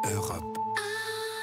Europe.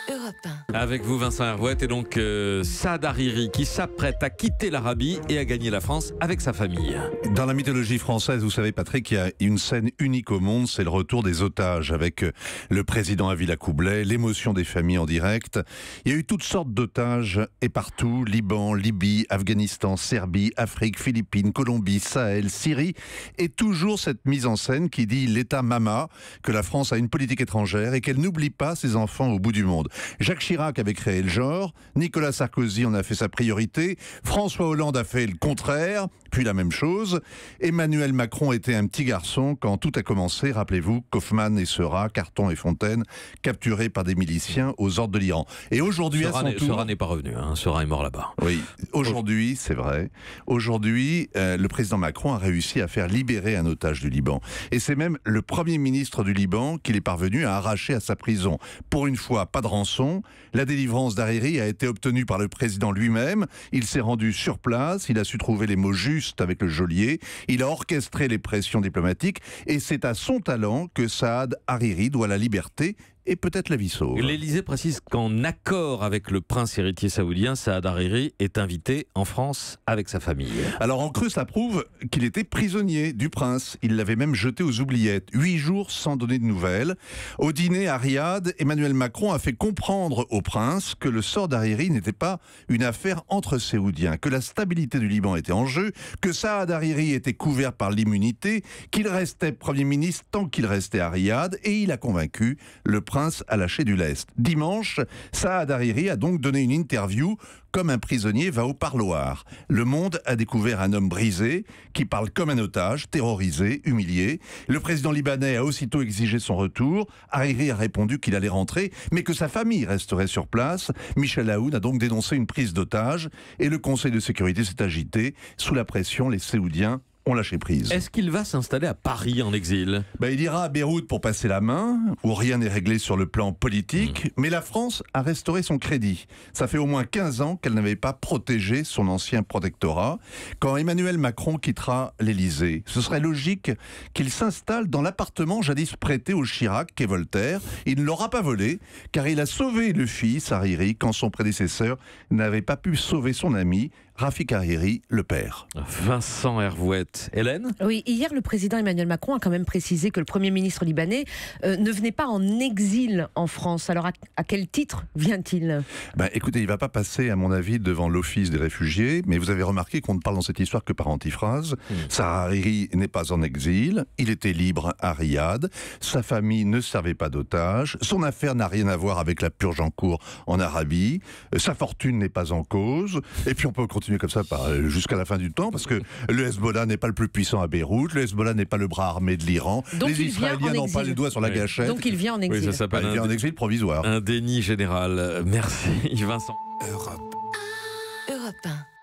Europe 1. Avec vous Vincent Hervouet et donc Saad Hariri qui s'apprête à quitter l'Arabie et à gagner la France avec sa famille. Dans la mythologie française, vous savez Patrick, il y a une scène unique au monde, c'est le retour des otages avec le président à Villacoublay, l'émotion des familles en direct. Il y a eu toutes sortes d'otages et partout, Liban, Libye, Afghanistan, Serbie, Afrique, Philippines, Colombie, Sahel, Syrie, et toujours cette mise en scène qui dit l'État mama, que la France a une politique étrangère et qu'elle n'oublie pas ses enfants au bout du monde. Jacques Chirac avait créé le genre, Nicolas Sarkozy en a fait sa priorité, François Hollande a fait le contraire, puis la même chose. Emmanuel Macron était un petit garçon quand tout a commencé, rappelez-vous, Kaufmann et Seurat, Carton et Fontaine, capturés par des miliciens aux ordres de l'Iran. Et aujourd'hui, à son tour... Seurat n'est pas revenu, Seurat est mort là-bas. Oui, aujourd'hui, c'est vrai, aujourd'hui, le président Macron a réussi à faire libérer un otage du Liban. Et c'est même le Premier ministre du Liban qu'il est parvenu à arracher à sa prison. Pour une fois, pas de rançon. La délivrance d'Hariri a été obtenue par le président lui-même. Il s'est rendu sur place, il a su trouver les mots justes avec le geôlier, il a orchestré les pressions diplomatiques et c'est à son talent que Saad Hariri doit la liberté et peut-être la vie sauve. L'Élysée précise qu'en accord avec le prince héritier saoudien, Saad Hariri est invité en France avec sa famille. Alors en creux, ça prouve qu'il était prisonnier du prince. Il l'avait même jeté aux oubliettes. 8 jours sans donner de nouvelles. Au dîner à Riyad, Emmanuel Macron a fait comprendre au prince que le sort d'Hariri n'était pas une affaire entre Saoudiens, que la stabilité du Liban était en jeu, que Saad Hariri était couvert par l'immunité, qu'il restait Premier ministre tant qu'il restait à Riyad, et il a convaincu le prince à lâcher du lest. Dimanche, Saad Hariri a donc donné une interview comme un prisonnier va au parloir. Le Monde a découvert un homme brisé qui parle comme un otage, terrorisé, humilié. Le président libanais a aussitôt exigé son retour. Hariri a répondu qu'il allait rentrer, mais que sa famille resterait sur place. Michel Aoun a donc dénoncé une prise d'otage et le Conseil de sécurité s'est agité. Sous la pression, les Saoudiens ont lâché prise. Est-ce qu'il va s'installer à Paris en exil ? Il ira à Beyrouth pour passer la main, où rien n'est réglé sur le plan politique, mais la France a restauré son crédit. Ça fait au moins 15 ans qu'elle n'avait pas protégé son ancien protectorat. Quand Emmanuel Macron quittera l'Élysée, ce serait logique qu'il s'installe dans l'appartement jadis prêté au Chirac qu'est Voltaire. Il ne l'aura pas volé, car il a sauvé le fils, Hariri, quand son prédécesseur n'avait pas pu sauver son ami, Rafik Hariri, le père. Vincent Hervouet. Hélène ? Oui, hier, le président Emmanuel Macron a quand même précisé que le Premier ministre libanais ne venait pas en exil en France. Alors, à quel titre vient-il ? Écoutez, il ne va pas passer, à mon avis, devant l'Office des réfugiés, mais vous avez remarqué qu'on ne parle dans cette histoire que par antiphrase. Saad Hariri n'est pas en exil, il était libre à Riyad, sa famille ne servait pas d'otage, son affaire n'a rien à voir avec la purge en cours en Arabie, sa fortune n'est pas en cause, et puis on peut continuer comme ça jusqu'à la fin du temps, parce que le Hezbollah n'est pas le plus puissant à Beyrouth, le Hezbollah n'est pas le bras armé de l'Iran, les Israéliens n'ont pas les doigts sur la gâchette. Donc il vient en exil. Oui, ça s'appelle Il vient en exil provisoire. Un déni général. Merci Vincent. Europe 1.